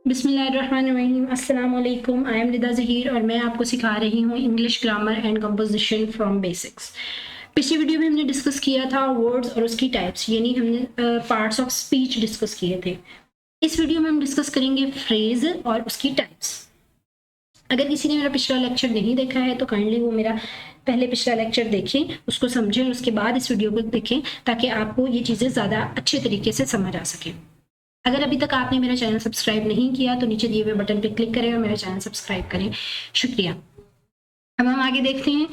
बिस्मिल्लाहिर्रहमानिर्रहीम, अस्सलाम वालेकुम। आई एम रिदा ज़हीर और मैं आपको सिखा रही हूँ English grammar and composition from basics. पिछली वीडियो में हमने डिस्कस किया था वर्ड्स और उसकी टाइप्स, यानी हमने पार्ट्स ऑफ स्पीच डिस्कस किए थे। इस वीडियो में हम डिस्कस करेंगे फ्रेज और उसकी टाइप्स। अगर किसी ने मेरा पिछला लेक्चर नहीं देखा है तो काइंडली वो मेरा पहले पिछला लेक्चर देखें, उसको समझें और उसके बाद इस वीडियो को देखें ताकि आपको ये चीज़ें ज़्यादा अच्छे तरीके से समझ आ सकें। अगर अभी तक आपने मेरा चैनल सब्सक्राइब नहीं किया तो नीचे दिए हुए बटन पर क्लिक करें और मेरा चैनल सब्सक्राइब करें। शुक्रिया। अब हम आगे देखते हैं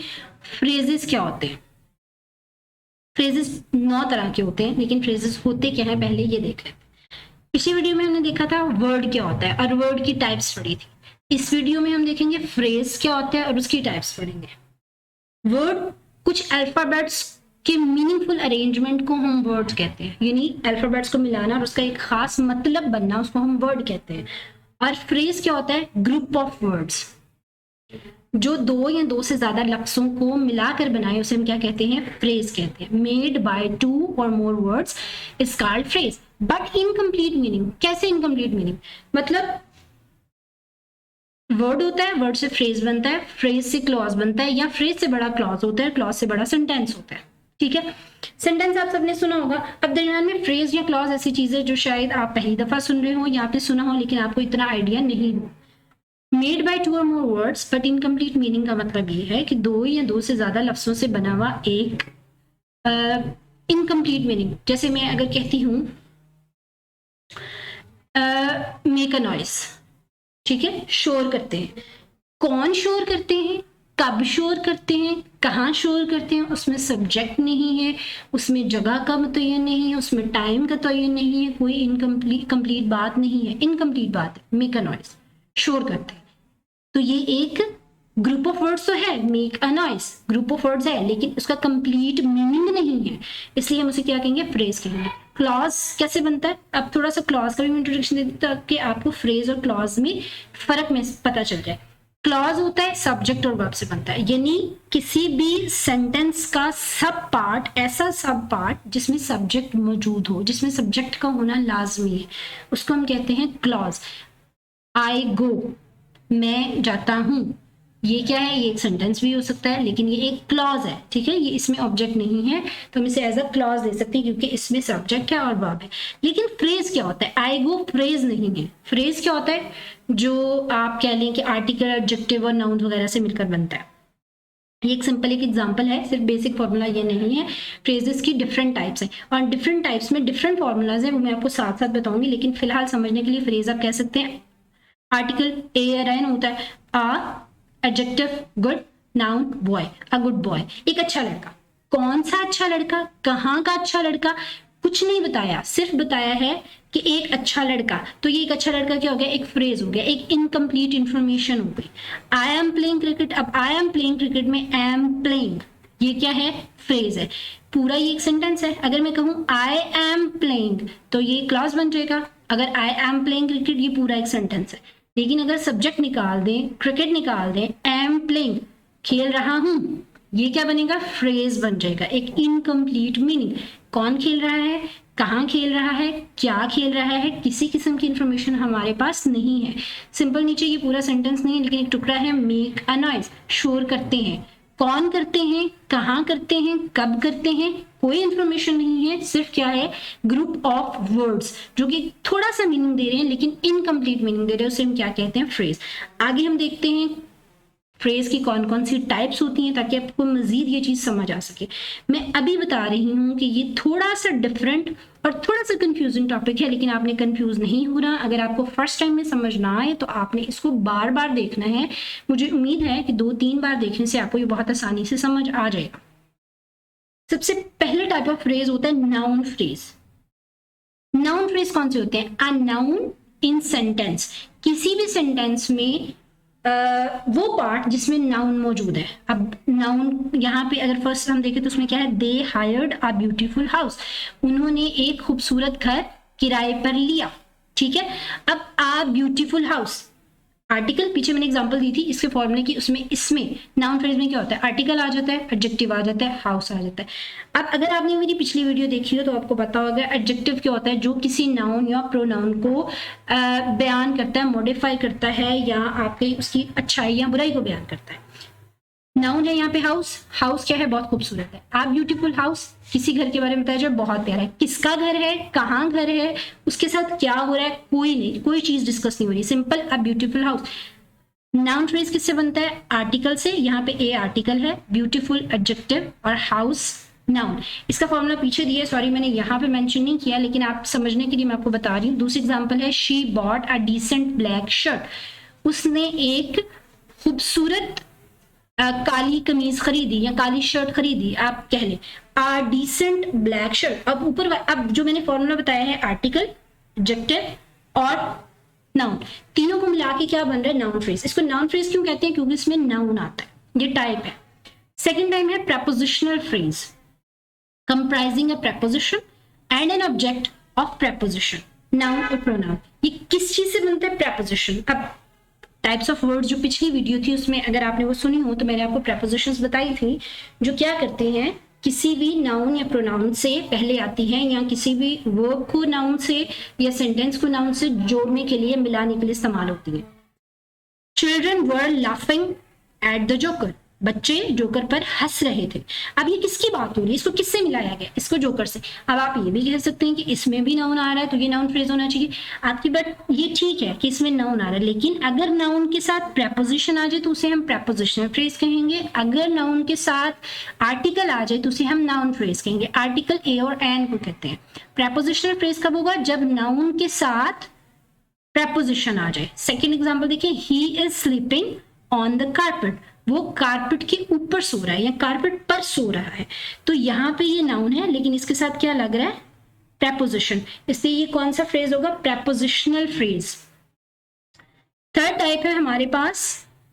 फ्रेजेस क्या होते हैं। फ्रेजेस 9 तरह के होते हैं, लेकिन फ्रेजेस होते क्या है पहले ये देख लेते हैं। पिछली वीडियो में हमने देखा था वर्ड क्या होता है और वर्ड की टाइप्स पढ़ी थी। इस वीडियो में हम देखेंगे फ्रेज क्या होता है और उसकी टाइप्स पढ़ेंगे। वर्ड कुछ अल्फाबेट्स के मीनिंगफुल अरेंजमेंट को हम वर्ड्स कहते हैं, यानी अल्फाबेट्स को मिलाना और उसका एक खास मतलब बनना, उसको हम वर्ड कहते हैं। और फ्रेज क्या होता है? ग्रुप ऑफ वर्ड्स जो दो या दो से ज्यादा लफ्जों को मिलाकर बनाए, उसे हम क्या कहते हैं? फ्रेज कहते हैं। मेड बाय 2 और more words is called phrase, but incomplete meaning. कैसे इनकम्प्लीट मीनिंग? मतलब वर्ड होता है, वर्ड से फ्रेज बनता है, फ्रेज से क्लॉज बनता है, या फ्रेज से बड़ा क्लॉज होता है, क्लॉज से बड़ा सेंटेंस होता है। ठीक है, सेंटेंस आप सबने सुना होगा। अब दरमियान में फ्रेज या क्लॉज ऐसी चीजें जो शायद आप पहली दफा सुन रहे हो या आपने सुना हो लेकिन आपको इतना आइडिया नहीं हो। मेड बाय 2 और more words but incomplete meaning का मतलब ये है कि दो या दो से ज्यादा लफ्जों से बना हुआ एक इनकम्प्लीट मीनिंग। जैसे मैं अगर कहती हूँ मेक अ नॉइस, ठीक है, शोर करते हैं। कौन शोर करते हैं, कब शोर करते हैं, कहाँ शोर करते हैं, उसमें सब्जेक्ट नहीं है, उसमें जगह का मुतय्यन नहीं है, उसमें टाइम का तयन नहीं है, कोई कंप्लीट बात नहीं है, इनकम्प्लीट बात है। मेक अ नॉइस, शोर करते हैं। तो ये एक ग्रुप ऑफ वर्ड्स तो है, make a noise group of words है, लेकिन उसका कंप्लीट मीनिंग नहीं है, इसलिए हम उसे क्या कहेंगे? फ्रेज कहेंगे। क्लॉज कैसे बनता है? अब थोड़ा सा क्लॉज का भी इंट्रोडक्शन दे देता ताकि आपको फ्रेज और क्लॉज में फर्क में पता चल जाए। क्लॉज होता है सब्जेक्ट और वर्ब से बनता है, यानी किसी भी सेंटेंस का सब पार्ट, ऐसा सब पार्ट जिसमें सब्जेक्ट मौजूद हो, जिसमें सब्जेक्ट का होना लाजमी है, उसको हम कहते हैं क्लॉज। आई गो, मैं जाता हूं, ये क्या है? ये एक सेंटेंस भी हो सकता है, लेकिन ये एक क्लॉज है। ठीक है, ये इसमें ऑब्जेक्ट नहीं है तो हम इसे एज अ क्लॉज दे सकते हैं क्योंकि इसमें सब्जेक्ट है और वर्ब है। लेकिन फ्रेज क्या होता है? आई गो फ्रेज नहीं है। फ्रेज क्या होता है? जो आप कह लें कि आर्टिकल, एडजेक्टिव और नाउन वगैरह से मिलकर बनता है। ये एक सिंपल एक एग्जांपल है, सिर्फ बेसिक फॉर्मूला ये नहीं है। फ्रेजेस की डिफरेंट टाइप्स हैं और डिफरेंट टाइप्स में डिफरेंट फॉर्मूलाज हैं, वो मैं आपको साथ साथ बताऊंगी। लेकिन फिलहाल समझने के लिए फ्रेज आप कह सकते हैं आर्टिकल ARN होता है आ, adjective good, noun boy, a good boy, एक अच्छा लड़का। कौन सा अच्छा लड़का, कहाँ का अच्छा लड़का, कुछ नहीं बताया, सिर्फ बताया है कि एक अच्छा लड़का। तो ये एक अच्छा लड़का क्या हो गया? एक फ्रेज हो गया, एक इनकम्प्लीट इंफॉर्मेशन हो गई। आई एम प्लेइंग क्रिकेट, अब आई एम प्लेइंग क्रिकेट में एम प्लेइंग, ये क्या है? फ्रेज है। पूरा ये एक सेंटेंस है। अगर मैं कहूं आई एम प्लेइंग तो ये क्लॉज बन जाएगा। अगर आई एम प्लेइंग क्रिकेट, ये पूरा एक सेंटेंस है। लेकिन अगर सब्जेक्ट निकाल दें, क्रिकेट निकाल दें, एम प्लेइंग, खेल रहा हूं, ये क्या बनेगा? फ्रेज बन जाएगा, एक इनकम्प्लीट मीनिंग। कौन खेल रहा है, कहाँ खेल रहा है, क्या खेल रहा है, किसी किस्म की इंफॉर्मेशन हमारे पास नहीं है। सिंपल, नीचे ये पूरा सेंटेंस नहीं है लेकिन एक टुकड़ा है, मेक अ नॉइज, शोर करते हैं। कौन करते हैं, कहाँ करते हैं, कब करते हैं, कोई इंफॉर्मेशन नहीं है, सिर्फ क्या है? ग्रुप ऑफ वर्ड्स जो कि थोड़ा सा मीनिंग दे रहे हैं लेकिन इनकम्प्लीट मीनिंग दे रहे हैं, उसे हम क्या कहते हैं? फ्रेज। आगे हम देखते हैं फ्रेज की कौन कौन सी टाइप्स होती हैं ताकि आपको मजीद ये चीज समझ आ सके। मैं अभी बता रही हूँ कि ये थोड़ा सा डिफरेंट और थोड़ा सा कंफ्यूजिंग टॉपिक है, लेकिन आपने कंफ्यूज नहीं होना। अगर आपको फर्स्ट टाइम में समझ ना आए तो आपने इसको बार बार देखना है। मुझे उम्मीद है कि 2-3 बार देखने से आपको ये बहुत आसानी से समझ आ जाएगा। सबसे पहले टाइप ऑफ फ्रेज होता है नाउन फ्रेज। नाउन फ्रेज कौन से होते हैं? अ नाउन इन सेंटेंस, किसी भी सेंटेंस में वो पार्ट जिसमें नाउन मौजूद है। अब नाउन यहाँ पे अगर फर्स्ट हम देखें तो उसमें क्या है? They hired a beautiful house, उन्होंने एक खूबसूरत घर किराए पर लिया। ठीक है, अब अ ब्यूटीफुल हाउस, आर्टिकल, पीछे मैंने एग्जांपल दी थी इसके फॉर्मूले की, उसमें इसमें नाउन फ्रेज में क्या होता है, आर्टिकल आ जाता है, एडजेक्टिव आ जाता है, हाउस आ जाता है। अब अगर आपने मेरी पिछली वीडियो देखी हो तो आपको पता होगा एडजेक्टिव क्या होता है, जो किसी नाउन या प्रोनाउन को बयान करता है, मॉडिफाई करता है, या आपके उसकी अच्छाई या बुराई को बयान करता है। नाउन है यहाँ पे हाउस, हाउस क्या है, बहुत खूबसूरत है। आप ब्यूटीफुल हाउस, किसी घर के बारे में बताया जाए बहुत प्यारा है, किसका घर है, कहाँ घर है, उसके साथ क्या हो रहा है, कोई नहीं, कोई चीज डिस्कस नहीं हो रही, simple a beautiful house. Noun phrase किससे बनता है, आर्टिकल से, यहाँ पे ए आर्टिकल है, ब्यूटीफुल एडजेक्टिव और हाउस नाउन। इसका फॉर्मूला पीछे दिया है, सॉरी मैंने यहाँ पे मेंशन नहीं किया, लेकिन आप समझने के लिए मैं आपको बता रही हूँ। दूसरी एग्जांपल है, she bought a decent black shirt, उसने एक खूबसूरत काली कमीज खरीदी या काली शर्ट खरीदी, आप कह लें आ डिसेंट ब्लैक शर्ट। अब ऊपर अब जो मैंने फॉर्मूला बताया है, आर्टिकल, एडजेक्टिव और नाउन, तीनों को मिला के क्या बन रहा है, नाउन फ्रेज। इसको नाउन फ्रेज क्यों कहते हैं, क्योंकि इसमें नाउन आता है, ये टाइप है। सेकेंड टाइप है prepositional phrase, comprising a preposition and an object of preposition, noun और प्रोनाउन। ये किस चीज से बनता है, प्रपोजिशन। अब टाइप्स ऑफ वर्ड्स जो पिछली वीडियो थी उसमें अगर आपने वो सुनी हो तो मैंने आपको प्रपोजिशंस बताई थी, जो क्या करते हैं, किसी भी नाउन या प्रोनाउन से पहले आती हैं, या किसी भी वर्ब को नाउन से या सेंटेंस को नाउन से जोड़ने के लिए, मिलाने के लिए इस्तेमाल होती है। Children were laughing at the joker, बच्चे जोकर पर हंस रहे थे। अब ये किसकी बात हो रही है, इसको किससे मिलाया गया, इसको जोकर से। अब आप ये भी कह सकते हैं कि इसमें भी नाउन आ रहा है तो ये नाउन फ्रेज होना चाहिए आपकी बात, ये ठीक है कि इसमें नाउन आ रहा है, लेकिन अगर नाउन के साथ प्रपोजिशन आ जाए तो उसे हम प्रपोजिशनल फ्रेज कहेंगे, अगर नाउन के साथ आर्टिकल आ जाए तो उसे हम नाउन फ्रेज कहेंगे। आर्टिकल ए और एन को कहते हैं। प्रपोजिशनल फ्रेज कब होगा, जब नाउन के साथ प्रपोजिशन आ जाए। सेकेंड एग्जाम्पल देखिए, he is sleeping on the carpet, वो कारपेट के ऊपर सो रहा है या कारपेट पर सो रहा है। तो यहाँ पे ये नाउन है, लेकिन इसके साथ क्या लग रहा है, प्रपोजिशन, इसलिए ये कौन सा फ्रेज होगा, प्रपोजिशनल फ्रेज। थर्ड टाइप है हमारे पास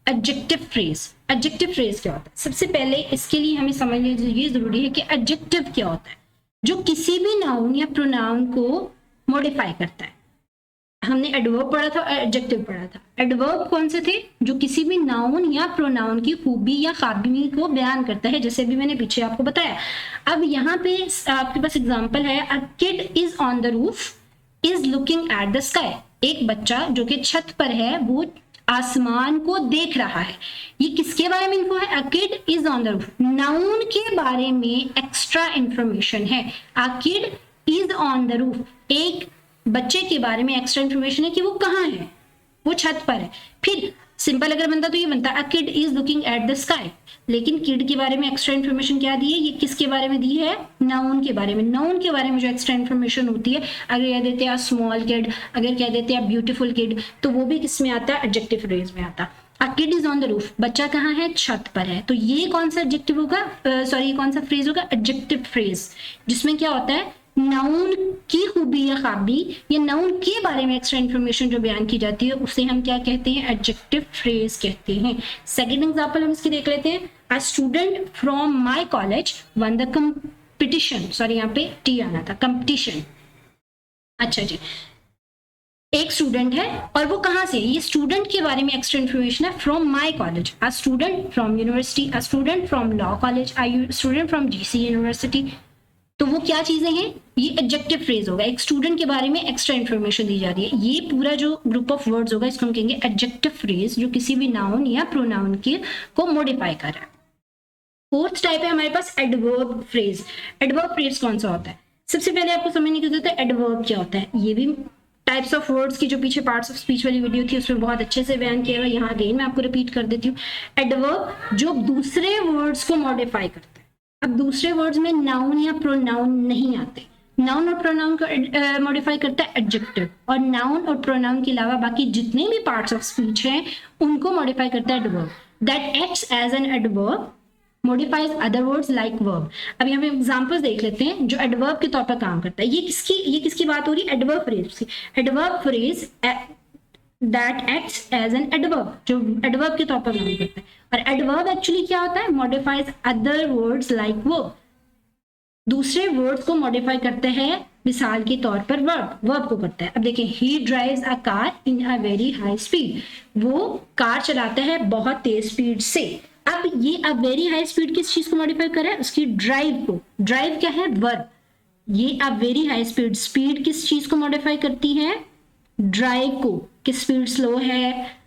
एडजेक्टिव फ्रेज। एडजेक्टिव फ्रेज क्या होता है, सबसे पहले इसके लिए हमें समझना ये जरूरी है कि एडजेक्टिव क्या होता है, जो किसी भी नाउन या प्रोनाउन को मॉडिफाई करता है। हमने एडवर्ब पढ़ा था, एडजेक्टिव पढ़ा था। एडवर्ब कौन से थे, जो किसी भी नाउन या प्रोनाउन की खूबी या खाबी को बयान करता है, जैसे भी मैंने पीछे आपको बताया। अब यहाँ पे आपके पास एग्जांपल है, a kid is on the roof is looking at the sky, एक बच्चा जो कि छत पर है वो आसमान को देख रहा है। ये किसके बारे में इन्फो है, a kid is on the roof, noun के बारे में एक्स्ट्रा इंफॉर्मेशन है। A kid is on the roof, एक बच्चे के बारे में एक्स्ट्रा इंफॉर्मेशन है कि वो कहाँ है, वो छत पर है। फिर सिंपल अगर बनता तो ये बनता, a kid is looking at the sky, लेकिन किड के बारे में एक्स्ट्रा इंफॉर्मेशन क्या दी है, ये किसके बारे में दी है, नाउन के बारे में। नाउन के बारे में जो एक्स्ट्रा इंफॉर्मेशन होती है, अगर कह देते हैं स्मॉल किड, अगर कह देते हैं ब्यूटीफुल किड, तो वो भी किस में आता है, एडजेक्टिव फ्रेज में आता। A kid is on the roof, बच्चा कहाँ है, छत पर है। तो ये कौन सा एडजेक्टिव होगा, सॉरी ये कौन सा फ्रेज होगा, एडजेक्टिव फ्रेज, जिसमें क्या होता है, नाउन की खूबी या खाबी या नाउन के बारे में एक्स्ट्रा इंफॉर्मेशन जो बयान की जाती है उसे हम क्या कहते हैं, एडजेक्टिव फ्रेज कहते हैं। सेकंड एग्जांपल हम इसकी देख लेते हैं, a student from my college one the competition, sorry यहाँ पे टी आना था, कंपटीशन। अच्छा जी, एक स्टूडेंट है और वो कहाँ से, ये स्टूडेंट के बारे में एक्स्ट्रा इंफॉर्मेशन है, from my college, a student from university, a student from law college, a student from GC university. तो वो क्या चीजें हैं, ये एडजेक्टिव फ्रेज होगा, एक स्टूडेंट के बारे में एक्स्ट्रा इंफॉर्मेशन दी जा रही है। ये पूरा जो ग्रुप ऑफ वर्ड्स होगा इसको हम कहेंगे एडजेक्टिव फ्रेज, जो किसी भी नाउन या प्रोनाउन के को मॉडिफाई कर रहा है। फोर्थ टाइप है हमारे पास एडवर्ब फ्रेज। एडवर्ब फ्रेज कौन सा होता है, सबसे पहले आपको समझने की जरूरत है एडवर्ब क्या होता है। ये भी टाइप्स ऑफ वर्ड्स की जो पीछे पार्ट्स ऑफ स्पीच वाली वीडियो थी उसमें बहुत अच्छे से बयान किया हुआ, यहाँ अगेन मैं आपको रिपीट कर देती हूँ। एडवर्ब जो दूसरे वर्ड्स को मॉडिफाई करता है। अब दूसरे वर्ड्स में नाउन या प्रोनाउन नहीं आते, नाउन और प्रोनाउन को मॉडिफाई करता है एडजेक्टिव, और नाउन और प्रोनाउन के अलावा बाकी जितने भी पार्ट्स ऑफ स्पीच हैं उनको मॉडिफाई करता है adverb. That acts as an adverb modifies other words like verb. अब यहाँ पे एग्जांपल्स देख लेते हैं जो एडवर्ब के तौर पर काम करता है। ये किसकी बात हो रही है, एडवर्ब फ्रेज की। Adverb phrase that acts as an adverb, जो एडवर्ब के तौर पर काम करता है। और एडवर्ब एक्चुअली क्या होता है, modifies other words like verb, दूसरे वर्ड्स को मॉडिफाई करते हैं मिसाल के तौर पर वर्ब को करता है। अब देखिए, ही drives a car in a very high speed, वो कार चलाता है बहुत तेज स्पीड से। अब ये अ वेरी हाई स्पीड किस चीज को मॉडिफाई कर रहा है, उसकी ड्राइव को। ड्राइव क्या है, वर्ब। ये a very high speed, speed किस चीज को मॉडिफाई करती है, ड्राइव को, कि स्पीड स्लो है,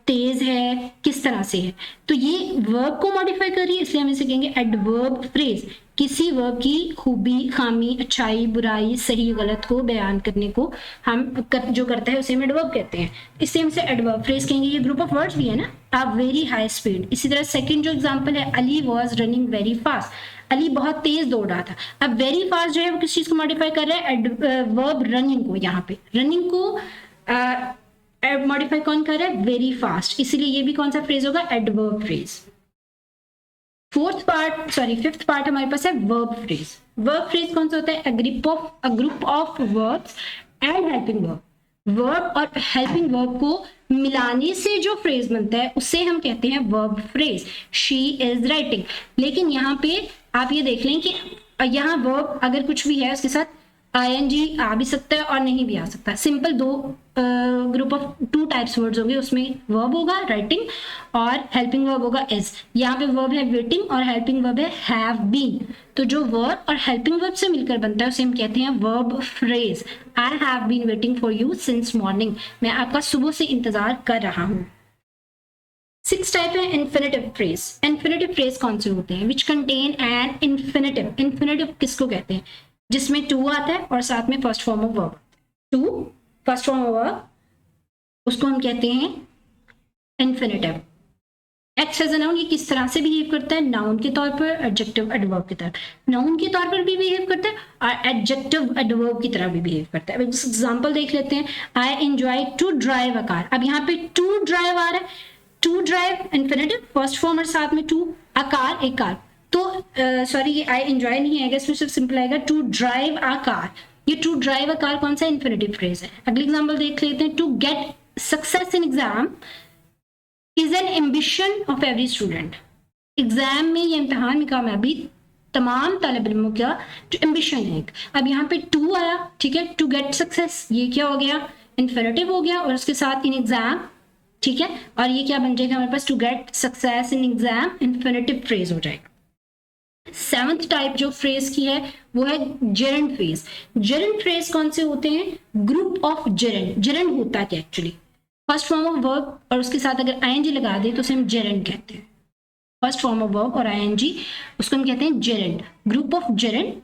तेज है, किस तरह से है। तो ये वर्ब को मॉडिफाई कर रही है, इसलिए हम इसे कहेंगे एडवर्ब फ्रेज। किसी वर्ब की खूबी, खामी, अच्छाई, बुराई, सही गलत को बयान करने को हम जो करता है उसे हम एडवर्ब कहते हैं, इसलिए हम इसे एडवर्ब फ्रेज कहेंगे। ये ग्रुप ऑफ वर्ड्स भी है ना, अ वेरी हाई स्पीड। इसी तरह सेकंड जो एग्जांपल है, Ali was running very fast, Ali बहुत तेज दौड़ रहा था। अब वेरी फास्ट जो है वो किस चीज को मॉडिफाई कर रहा है, वर्ब रनिंग को। यहाँ पे रनिंग को मॉडिफाई कौन कर रहा है, वेरी फास्ट, इसीलिए ये भी कौन सा फ्रेज होगा, एडवर्ब फ्रेज। फिफ्थ पार्ट हमारे पास है वर्ब फ्रेज। वर्ब फ्रेज कौन सा होता है, a group of verbs and helping verb. Verb और हेल्पिंग वर्ब को मिलाने से जो फ्रेज बनता है उसे हम कहते हैं verb phrase. She is writing. लेकिन यहाँ पे आप ये देख लें कि यहाँ वर्ब अगर कुछ भी है उसके साथ ing आ भी सकता है और नहीं भी आ सकता। सिंपल दो group of two types words होंगे, उसमें वर्ब होगा राइटिंग और हेल्पिंग वर्ब होगा इज। यहाँ पे वर्ब है वेटिंग और हेल्पिंग वर्ब है हैव बीन। तो जो वर्ब और हेल्पिंग वर्ब से मिलकर बनता है उसे हम कहते हैं verb phrase. I have been waiting for you since morning, मैं आपका सुबह से इंतजार कर रहा हूँ। सिक्स टाइप है इन्फिनेटिव फ्रेज। इन्फिनेटिव फ्रेज कौन से होते हैं, which contain an infinitive. Infinitive किसको कहते हैं, जिसमें टू आता है और साथ में first form of verb. To first form of verb, उसको हम कहते हैं infinitive. Acts as a noun, ये किस तरह से बिहेव करता है, नाउन के तौर पर, एडजेक्टिव एडवर्ब की तरह। नाउन के तौर पर भी बिहेव करता है और एडजेक्टिव एडवर्ब की तरह भी बिहेव करता है। अब एग्जांपल देख लेते हैं, I enjoy to drive a car. अब यहाँ पे टू ड्राइव आ रहा है, to drive infinitive, first form और साथ में टू, अ कार एक कार। तो सॉरी ये आई एंजॉय नहीं आएगा, इसमें सिर्फ सिंपल आएगा टू ड्राइव अ कार। ये टू ड्राइव अ कार कौन सा इन्फिनेटिव फ्रेज है। अगले एग्जांपल देख लेते हैं, to get success in exam is an ambition of every student. Exam में या इम्तिहान में कामयाबी तमाम तालिब इल्मों का जो एम्बिशन है। अब यहाँ पे टू आया, ठीक है, टू गेट सक्सेस, ये क्या हो गया, इन्फिनेटिव हो गया और उसके साथ इन एग्जाम, ठीक है, और ये क्या बन जाएगा हमारे पास, to get success in exam, infinitive phrase हो जाएगा। सेवंथ टाइप जो फ्रेज की है वो है जेरेंड फ्रेज। जेरेंड फ्रेज कौन से होते हैं, ग्रुप ऑफ जेरेंड। जेरेंड होता है actually first form of verb और उसके साथ अगर ing लगा दे तो उसे हम जेरेंड कहते हैं। फर्स्ट फॉर्म ऑफ वर्ब और ing, उसको हम कहते हैं gerund. Group of gerund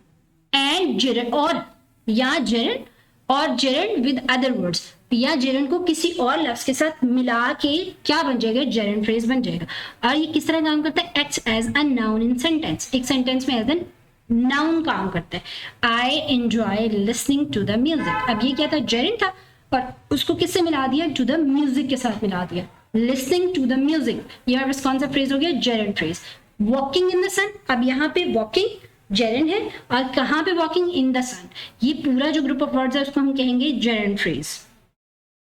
and gerund, और या जेरेंड और जेरेंड विद अदर वर्ड्स, या जेरेंड को किसी और लफ्ज के साथ मिला के क्या बन जाएगा, जेरेंड फ्रेज बन जाएगा। और ये किस तरह काम करता है, acts as a noun in sentence. एक सेंटेंस में एज एन नाउन काम करता है। I enjoy listening to the music. अब ये क्या था, जेरेंड था और उसको किससे मिला दिया, टू द म्यूजिक के साथ मिला दिया, लिसनिंग टू द म्यूजिक। ये हमारे पास कौन सा फ्रेज हो गया, gerund phrase. Walking in the sun, अब यहाँ पे वॉकिंग जेरेंड है और कहाँ पे, वॉकिंग इन द सन। ये पूरा जो ग्रुप ऑफ वर्ड्स है उसको हम कहेंगे gerund phrase.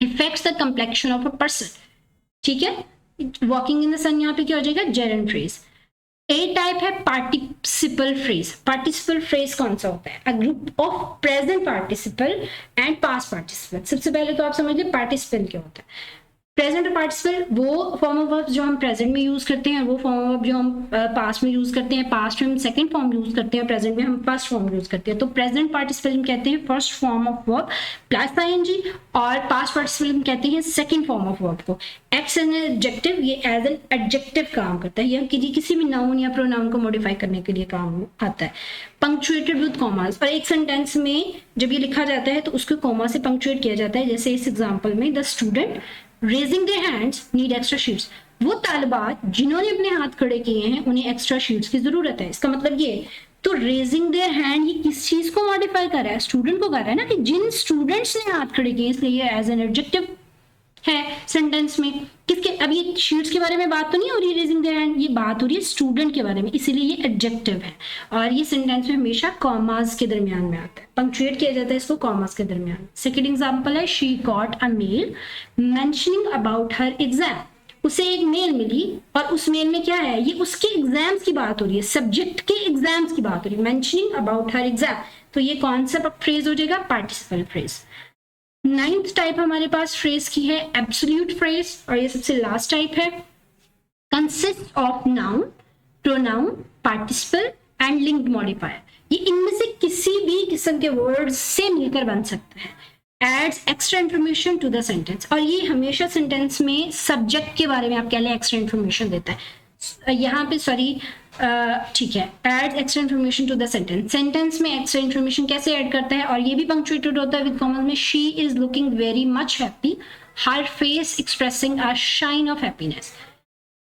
Effects the complexion of a person, ठीक है, वॉकिंग इन द सन यहाँ पे क्या हो जाएगा, जेरेंड फ्रेज। ए टाइप है पार्टिसिपल फ्रेज। पार्टिसिपल फ्रेज कौन सा होता है, a group of present participle and past participle. सबसे पहले तो आप समझ लीजिए पार्टिसिपल क्या होता है। प्रेजेंट और पार्टिसिपल वो फॉर्म ऑफ वर्ब जो हम प्रेजेंट में यूज करते हैं, वो फॉर्म ऑफ वर्ब जो हम पास्ट में यूज करते हैं। पास्ट में हम सेकंड फॉर्म यूज करते हैं, प्रेजेंट में हम फर्स्ट फॉर्म यूज करते हैं। तो प्रेजेंट पार्टिसिपल हम कहते हैं first form of verb plus ing, और पास्ट पार्टिसिपल हम कहते हैं सेकंड फॉर्म ऑफ वर्ब को। एक्स एज एन एडजेक्टिव, ये एज एन एडजेक्टिव काम करता है, या किसी भी नाउन या प्रोनाउन को मॉडिफाई करने के लिए काम आता है। पंक्चुएटेड विद कॉमास, और एक सेंटेंस में जब ये लिखा जाता है तो उसको कॉमा से पंक्चुएट किया जाता है। जैसे इस एग्जांपल में, the student raising their hands need extra sheets. वो तालिबात जिन्होंने अपने हाथ खड़े किए हैं उन्हें एक्स्ट्रा शीट्स की जरूरत है। इसका मतलब ये, तो रेजिंग देयर हैंड ये किस चीज को मॉडिफाई कर रहा है, स्टूडेंट को कर रहा है ना, कि जिन स्टूडेंट्स ने हाथ खड़े किए, इसलिए ये एज एन एडजेक्टिव है सेंटेंस में। किसके, अब ये शीट्स के बारे में बात तो नहीं हो रही है रेजिंग देयर हैंड, ये बात हो रही है स्टूडेंट के बारे में, इसीलिए ये एडजेक्टिव है। और ये सेंटेंस में हमेशा कॉमास के दरमियान में आता है, पंक्चुएट किया जाता है इसको कॉमास के दरमियान। सेकंड एग्जांपल है, she got a mail mentioning about her exam. उसे एक मेल मिली और उस मेल में क्या है, ये उसके एग्जाम्स की बात हो रही है, सब्जेक्ट के एग्जाम्स की बात हो रही है। मेंशनिंग अबाउट हर एग्जाम, तो ये कौन सा फ्रेज हो जाएगा? Participle phrase. 9th टाइप हमारे पास फ्रेज की है एब्सोल्यूट फ्रेज, और ये सबसे लास्ट टाइप है consist of noun, pronoun, participle and linked modifier. ये इनमें से किसी भी किस्म के वर्ड से मिलकर बन सकता है। Adds extra information to the sentence, और ये हमेशा सेंटेंस में सब्जेक्ट के बारे में आपके लिए एक्स्ट्रा इन्फॉर्मेशन देता है। यहाँ पे सॉरी ठीक है, adds extra information to the sentence. Sentence में एक्स्ट्रा इन्फॉर्मेशन कैसे ऐड करता है? और ये भी पंक्चुएटेड होता है विद कॉमन में। She is looking very much happy, her face expressing a shine of happiness.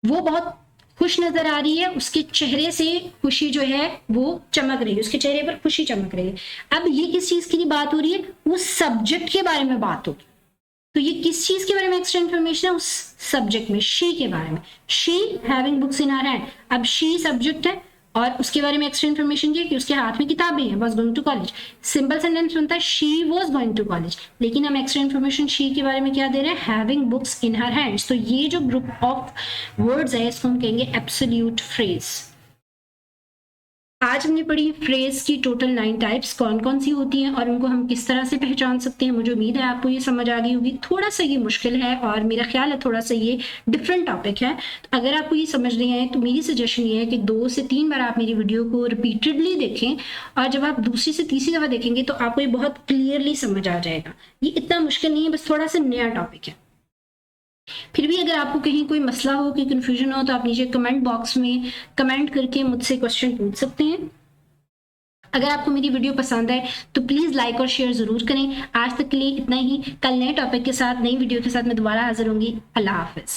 वो बहुत खुश नजर आ रही है, उसके चेहरे से खुशी जो है वो चमक रही है, उसके चेहरे पर खुशी चमक रही है। अब ये किस चीज की बात हो रही है? उस सब्जेक्ट के बारे में बात होगी। तो ये किस चीज के बारे में एक्स्ट्रा इन्फॉर्मेशन है? उस सब्जेक्ट में, शी के बारे में। She having books in her hand, अब शी सब्जेक्ट है और उसके बारे में एक्स्ट्रा इन्फॉर्मेशन ये कि उसके हाथ में किताबें हैं, was going to college. Simple sentence बनता है she was going to college, लेकिन हम एक्स्ट्रा इन्फॉर्मेशन शी के बारे में क्या दे रहे हैं? हैविंग बुक्स इन हर हैंड्स। तो ये जो ग्रुप ऑफ वर्ड्स है इसको हम कहेंगे एब्सोल्यूट फ्रेज। आज हमने पढ़ी फ्रेज की टोटल 9 टाइप्स, कौन कौन सी होती हैं और उनको हम किस तरह से पहचान सकते हैं। मुझे उम्मीद है आपको ये समझ आ गई होगी। थोड़ा सा ये मुश्किल है और मेरा ख्याल है थोड़ा सा ये डिफरेंट टॉपिक है। तो अगर आपको ये समझ नहीं आए तो मेरी सजेशन ये है कि 2 से 3 बार आप मेरी वीडियो को रिपीटेडली देखें, और जब आप दूसरी से तीसरी दफा देखेंगे तो आपको ये बहुत क्लियरली समझ आ जाएगा। ये इतना मुश्किल नहीं है, बस थोड़ा सा नया टॉपिक है। फिर भी अगर आपको कहीं कोई मसला हो, कोई कंफ्यूजन हो, तो आप नीचे कमेंट बॉक्स में कमेंट करके मुझसे क्वेश्चन पूछ सकते हैं। अगर आपको मेरी वीडियो पसंद है तो प्लीज लाइक और शेयर जरूर करें। आज तक के लिए इतना ही। कल नए टॉपिक के साथ, नई वीडियो के साथ मैं दोबारा हाजिर होंगी। अल्लाह हाफिज।